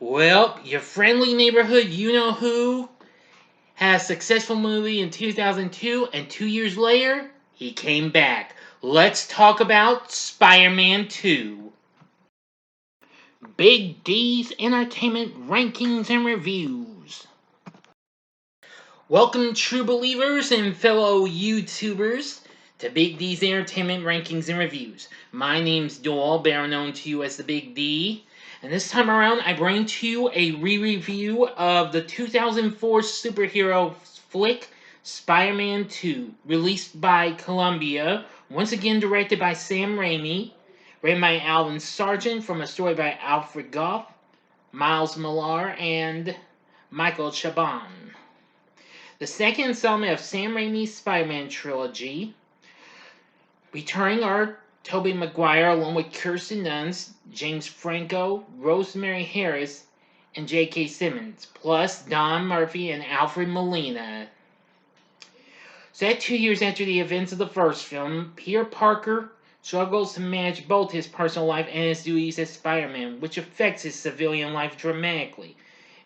Well, your friendly neighborhood you-know-who had a successful movie in 2002, and 2 years later, he came back. Let's talk about Spider-Man 2. Big D's Entertainment Rankings and Reviews. Welcome, true believers and fellow YouTubers, to Big D's Entertainment Rankings and Reviews. My name's Doyle, better known to you as the Big D, and this time around I bring to you a re-review of the 2004 superhero flick Spider-Man 2, released by Columbia, once again directed by Sam Raimi, written by Alvin Sargent, from a story by Alfred Goff, Miles Millar, and Michael Chabon. The second installment of Sam Raimi's Spider-Man trilogy. Returning are Tobey Maguire along with Kirsten Dunst, James Franco, Rosemary Harris, and J.K. Simmons, plus Donna Murphy and Alfred Molina. Set 2 years after the events of the first film, Peter Parker struggles to manage both his personal life and his duties as Spider-Man, which affects his civilian life dramatically.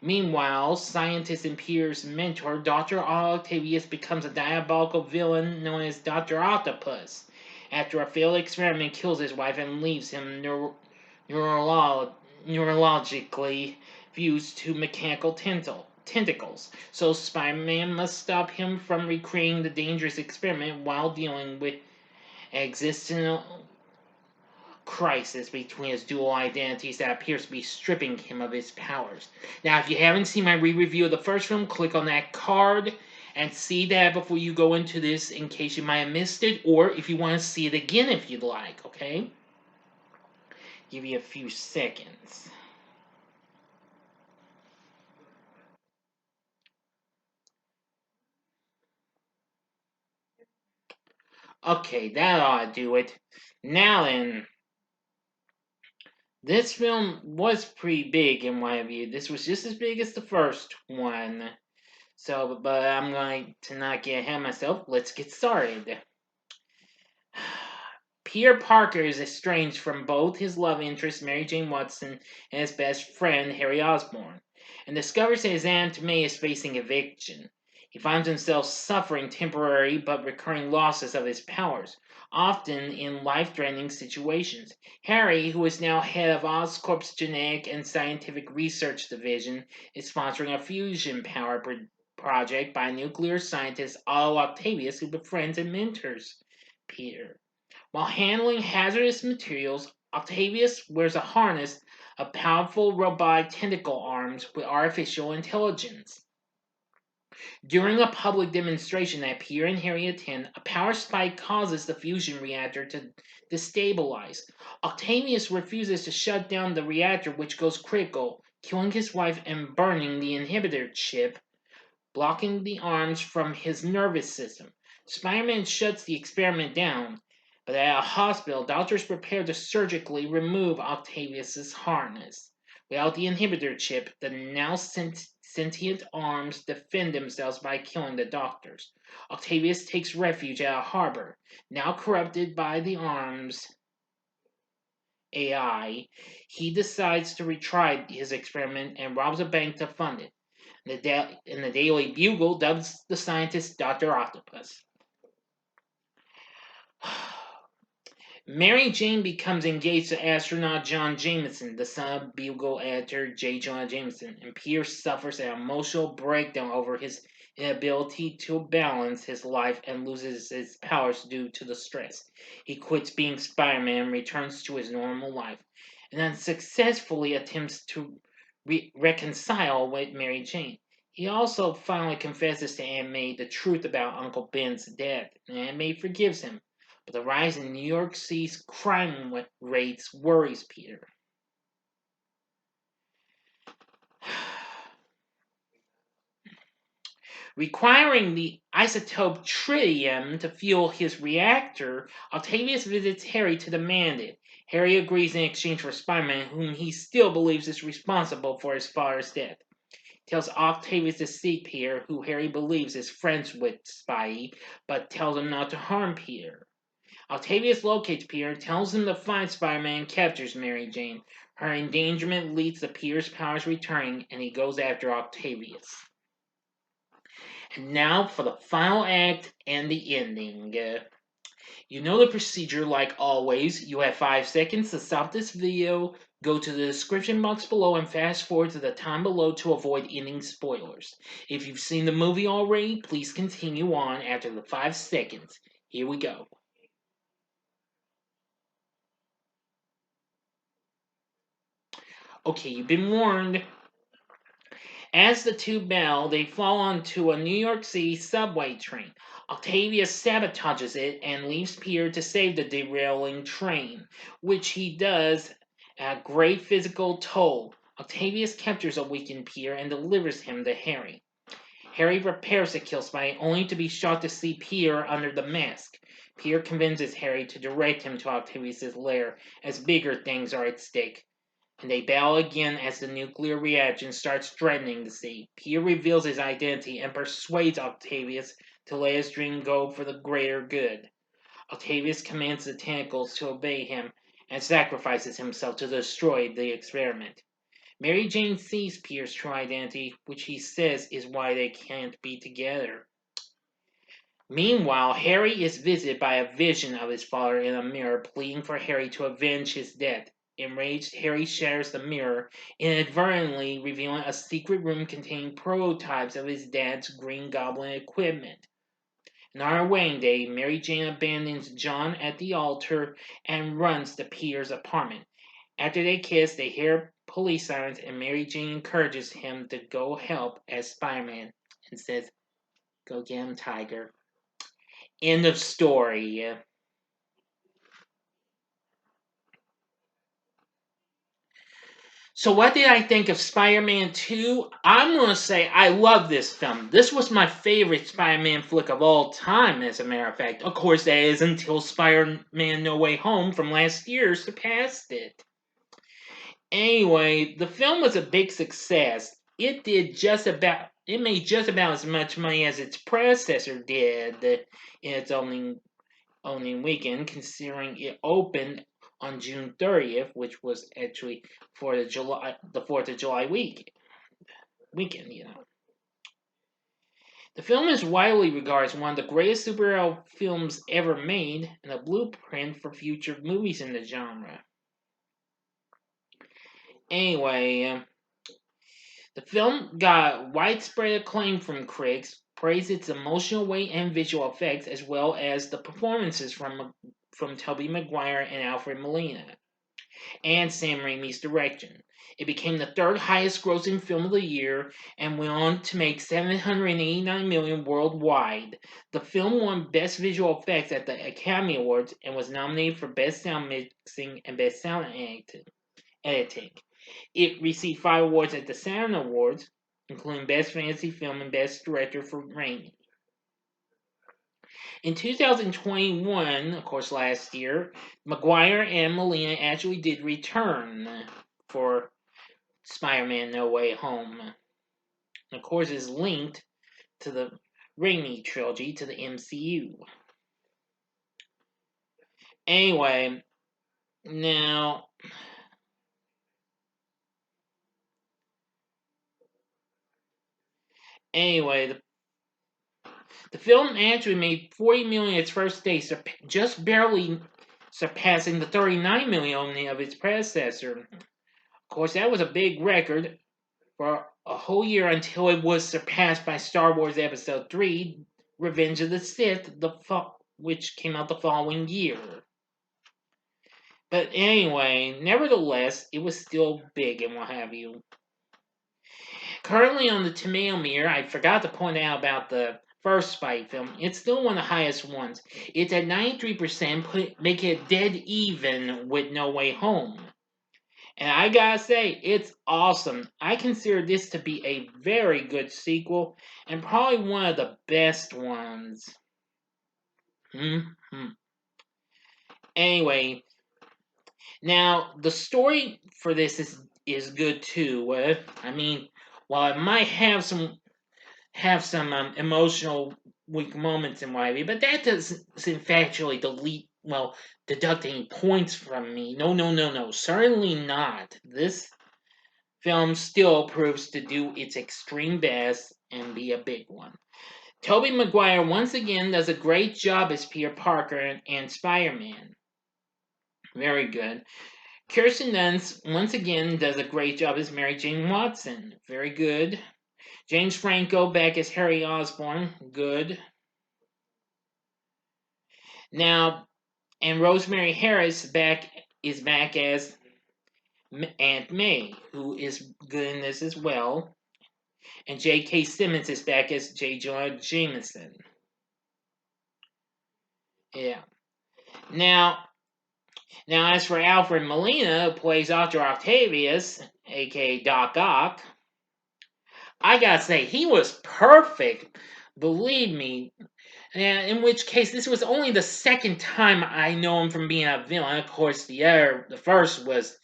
Meanwhile, scientist and Peter's mentor, Dr. Octavius, becomes a diabolical villain known as Dr. Octopus, after a failed experiment kills his wife and leaves him neurologically fused to mechanical tentacles. So Spider-Man must stop him from recreating the dangerous experiment while dealing with existential crisis between his dual identities that appears to be stripping him of his powers. Now, if you haven't seen my re-review of the first film, click on that card and see that before you go into this in case you might have missed it, or if you want to see it again if you'd like, okay? Give you a few seconds. Okay, that ought to do it. Now then, this film was pretty big in my view. This was just as big as the first one. So, but I'm going to not get ahead of myself. Let's get started. Peter Parker is estranged from both his love interest, Mary Jane Watson, and his best friend, Harry Osborn, and discovers that his Aunt May is facing eviction. He finds himself suffering temporary but recurring losses of his powers, often in life-threatening situations. Harry, who is now head of Oscorp's Genetic and Scientific Research Division, is sponsoring a fusion power project by nuclear scientist Otto Octavius, who befriends and mentors Peter. While handling hazardous materials, Octavius wears a harness of powerful robotic tentacle arms with artificial intelligence. During a public demonstration that Peter and Harry attend, a power spike causes the fusion reactor to destabilize. Octavius refuses to shut down the reactor, which goes critical, killing his wife and burning the inhibitor chip, blocking the arms from his nervous system. Spider-Man shuts the experiment down, but at a hospital, doctors prepare to surgically remove Octavius's harness. Without the inhibitor chip, the now sentient arms defend themselves by killing the doctors. Octavius takes refuge at a harbor, now corrupted by the arms AI. He decides to retry his experiment and robs a bank to fund it. The Daily Bugle dubs the scientist Dr. Octopus. Mary Jane becomes engaged to astronaut John Jameson, the son of Bugle editor J. Jonah Jameson, and Peter suffers an emotional breakdown over his inability to balance his life and loses his powers due to the stress. He quits being Spider-Man and returns to his normal life, and unsuccessfully attempts to reconcile with Mary Jane. He also finally confesses to Aunt May the truth about Uncle Ben's death, and Aunt May forgives him. But the rise in New York City's crime rates worries Peter. Requiring the isotope tritium to fuel his reactor, Octavius visits Harry to demand it. Harry agrees in exchange for Spider-Man, whom he still believes is responsible for his father's death. He tells Octavius to seek Peter, who Harry believes is friends with Spidey, but tells him not to harm Peter. Octavius locates Peter, tells him to find Spider-Man, and captures Mary Jane. Her endangerment leads to Peter's powers returning, and he goes after Octavius. And now for the final act and the ending. You know the procedure like always. You have 5 seconds to stop this video, go to the description box below and fast forward to the time below to avoid ending spoilers. If you've seen the movie already, please continue on after the 5 seconds. Here we go. Okay, you've been warned. As the two battle, they fall onto a New York City subway train. Octavius sabotages it and leaves Peter to save the derailing train, which he does at great physical toll. Octavius captures a weakened Peter and delivers him to Harry. Harry prepares to kill Spidey, only to be shocked to see Peter under the mask. Peter convinces Harry to direct him to Octavius' lair, as bigger things are at stake. And they battle again as the nuclear reaction starts threatening the city. Peter reveals his identity and persuades Octavius to let his dream go for the greater good. Octavius commands the tentacles to obey him and sacrifices himself to destroy the experiment. Mary Jane sees Peter's true identity, which he says is why they can't be together. Meanwhile, Harry is visited by a vision of his father in a mirror, pleading for Harry to avenge his death. Enraged, Harry shatters the mirror, inadvertently revealing a secret room containing prototypes of his dad's Green Goblin equipment. On our wedding day, Mary Jane abandons John at the altar and runs to Peter's apartment. After they kiss, they hear police sirens, and Mary Jane encourages him to go help as Spider-Man and says, "Go get him, Tiger." End of story. So what did I think of Spider-Man 2? I'm going to say I love this film. This was my favorite Spider-Man flick of all time, as a matter of fact. Of course, that is until Spider-Man No Way Home from last year surpassed it. Anyway, the film was a big success. It made just about as much money as its predecessor did in its opening weekend, considering it opened on June 30th, which was actually for the 4th of July weekend, you know. The film is widely regarded as one of the greatest superhero films ever made and a blueprint for future movies in the genre. Anyway, the film got widespread acclaim from critics, praised its emotional weight and visual effects, as well as the performances from Tobey Maguire and Alfred Molina, and Sam Raimi's direction. It became the third highest grossing film of the year and went on to make $789 million worldwide. The film won Best Visual Effects at the Academy Awards and was nominated for Best Sound Mixing and Best Sound Editing. It received 5 awards at the Saturn Awards, including Best Fantasy Film and Best Director for Raimi. In 2021, of course last year, Maguire and Molina actually did return for Spider-Man No Way Home. And of course is linked to the Raimi trilogy to the MCU. Anyway, now the film actually made $40 million its first day, just barely surpassing the $39 million of its predecessor. Of course, that was a big record for a whole year until it was surpassed by Star Wars Episode 3, Revenge of the Sith, which came out the following year. But anyway, nevertheless, it was still big and what have you. Currently on the tomato meter, I forgot to point out about the first Spidey film. It's still one of the highest ones. It's at 93%, making it dead even with No Way Home. And I gotta say, it's awesome. I consider this to be a very good sequel and probably one of the best ones. Anyway, now the story for this is good too. I mean, while it might have some emotional weak moments and what have you, but that doesn't factually well, deduct any points from me. No, no, no, no. Certainly not. This film still proves to do its extreme best and be a big one. Tobey Maguire once again does a great job as Peter Parker and Spider-Man. Very good. Kirsten Dunst once again does a great job as Mary Jane Watson. Very good. James Franco back as Harry Osborn. Good. Now, and Rosemary Harris is back as Aunt May, who is good in this as well. And J.K. Simmons is back as J. Jonah Jameson. Yeah. Now, as for Alfred Molina, who plays Dr. Octavius, aka Doc Ock, I gotta say, he was perfect. Believe me. And in which case, this was only the second time I know him from being a villain. Of course, the first was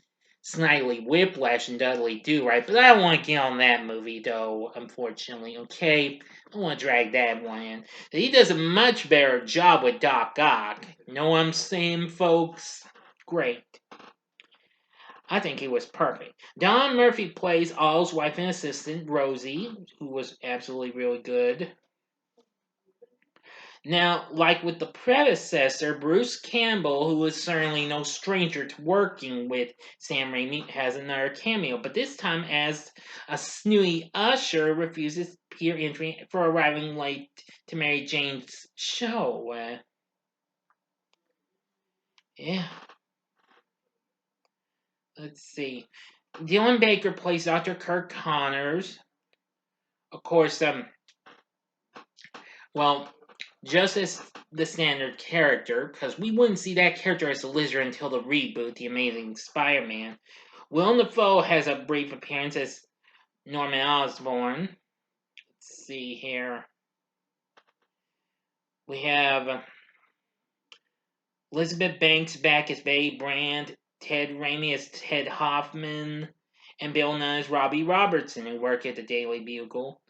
Snidely Whiplash and Dudley Do-Right, but I don't want to get on that movie, though, unfortunately, okay? I don't want to drag that one in. He does a much better job with Doc Ock. Know what I'm saying, folks? Great. I think he was perfect. Donna Murphy plays All's wife and assistant, Rosie, who was absolutely really good. Now, like with the predecessor, Bruce Campbell, who is certainly no stranger to working with Sam Raimi, has another cameo, but this time as a snooty usher refuses peer entry for arriving late to Mary Jane's show. Yeah. Let's see. Dylan Baker plays Dr. Kirk Connors. Of course, well, just as the standard character, because we wouldn't see that character as a lizard until the reboot, The Amazing Spider-Man. Willem Dafoe has a brief appearance as Norman Osborn. Let's see here. We have Elizabeth Banks back as Betty Brand, Ted Raimi as Ted Hoffman, and Bill Nunn as Robbie Robertson, who work at the Daily Bugle.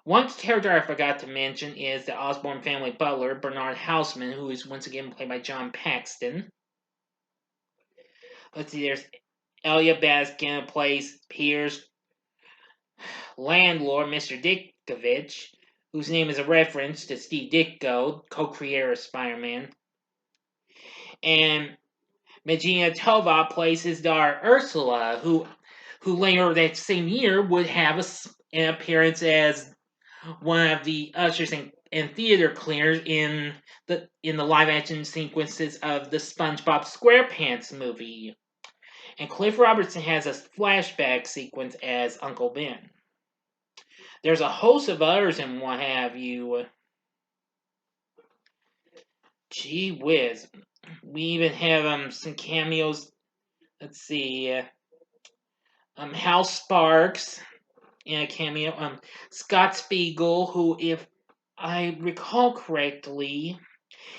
One character I forgot to mention is the Osborn family butler, Bernard Houseman, who is once again played by John Paxton. Let's see, there's Elia Baskin, who plays Peter's landlord, Mr. Ditkovich, whose name is a reference to Steve Ditko, co-creator of Spider-Man. And Magina Tova plays his daughter, Ursula, who later that same year would have an appearance as one of the ushers and theater cleaners in the live action sequences of the SpongeBob SquarePants movie. And Cliff Robertson has a flashback sequence as Uncle Ben. There's a host of others and what have you. Gee whiz. We even have some cameos. Let's see. Hal Sparks in a cameo. Scott Spiegel, who, if I recall correctly,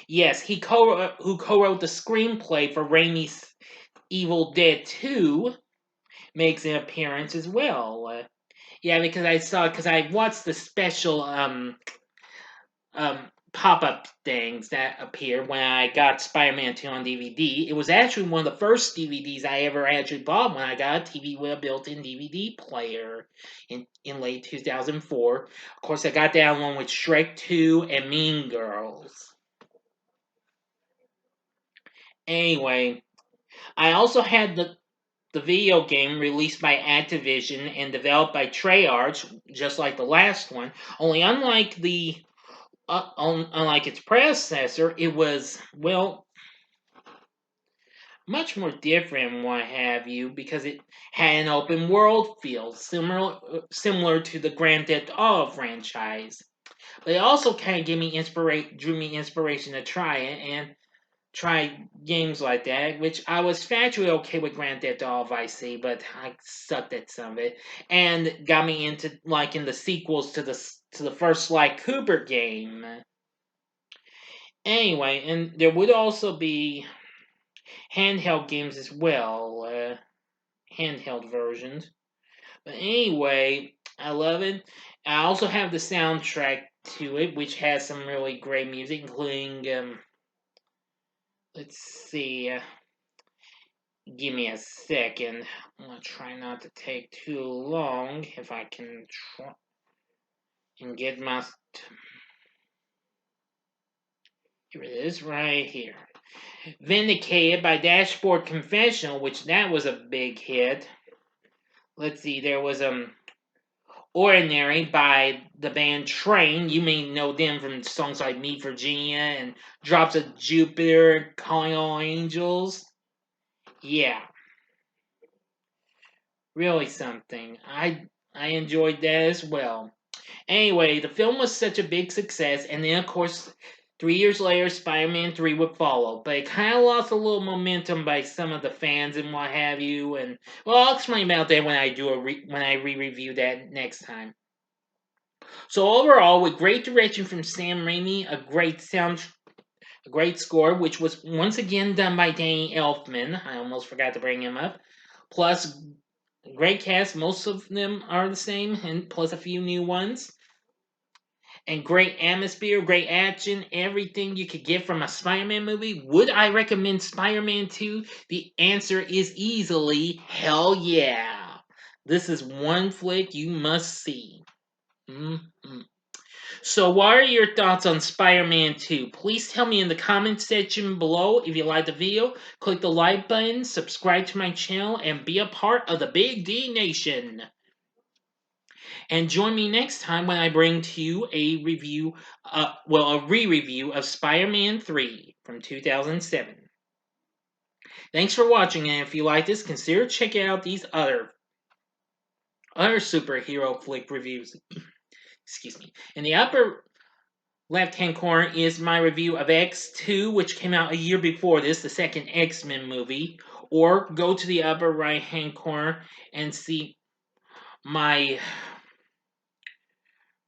yes, who co-wrote the screenplay for Raimi's Evil Dead 2, makes an appearance as well. Yeah, because I watched the special pop-up things that appeared when I got Spider-Man 2 on DVD. It was actually one of the first DVDs I ever actually bought when I got a TV with a built-in DVD player in late 2004. Of course, I got that along with Shrek 2 and Mean Girls. Anyway, I also had the video game released by Activision and developed by Treyarch, just like the last one. Only unlike its predecessor, it was, well, much more different and what have you, because it had an open world feel, similar to the Grand Theft Auto franchise. But it also kind of drew me inspiration to try it and try games like that, which I was factually okay with Grand Theft Auto Vice City, but I sucked at some of it, and got me into liking the sequels to the first Sly Cooper game. Anyway, and there would also be handheld games as well, handheld versions. But anyway, I love it. I also have the soundtrack to it, which has some really great music, including let's see. Give me a second. I'm gonna try not to take too long if I can try and get my. Here it is, right here. Vindicated by Dashboard Confessional, which that was a big hit. Let's see, there was Ordinary by the band Train. You may know them from songs like Meet Virginia and Drops of Jupiter, Calling All Angels. Yeah, really something. I enjoyed that as well. Anyway, the film was such a big success, and then of course, 3 years later, Spider-Man 3 would follow. But it kind of lost a little momentum by some of the fans and what have you. And well, I'll explain about that when I do when I re-review that next time. So overall, with great direction from Sam Raimi, a great score, which was once again done by Danny Elfman. I almost forgot to bring him up. Plus, great cast. Most of them are the same, and plus a few new ones. And great atmosphere, great action, everything you could get from a Spider-Man movie. Would I recommend Spider-Man 2? The answer is easily hell yeah. This is one flick you must see. Mm-hmm. So, what are your thoughts on Spider-Man 2? Please tell me in the comment section below. If you like the video, click the like button, subscribe to my channel, and be a part of the Big D Nation. And join me next time when I bring to you a review, a re-review of Spider-Man 3 from 2007. Thanks for watching, and if you like this, consider checking out these other superhero flick reviews. Excuse me. In the upper left-hand corner is my review of X2, which came out a year before this, the second X-Men movie. Or go to the upper right-hand corner and see my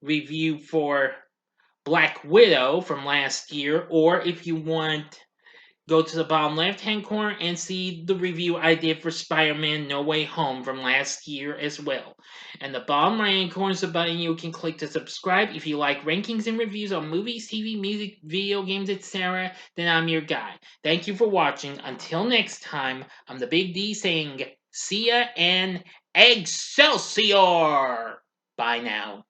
review for Black Widow from last year. Or if you want, go to the bottom left-hand corner and see the review I did for Spider-Man No Way Home from last year as well. And the bottom right-hand corner is a button you can click to subscribe. If you like rankings and reviews on movies, TV, music, video games, etc., then I'm your guy. Thank you for watching. Until next time, I'm the Big D saying see ya and Excelsior! Bye now.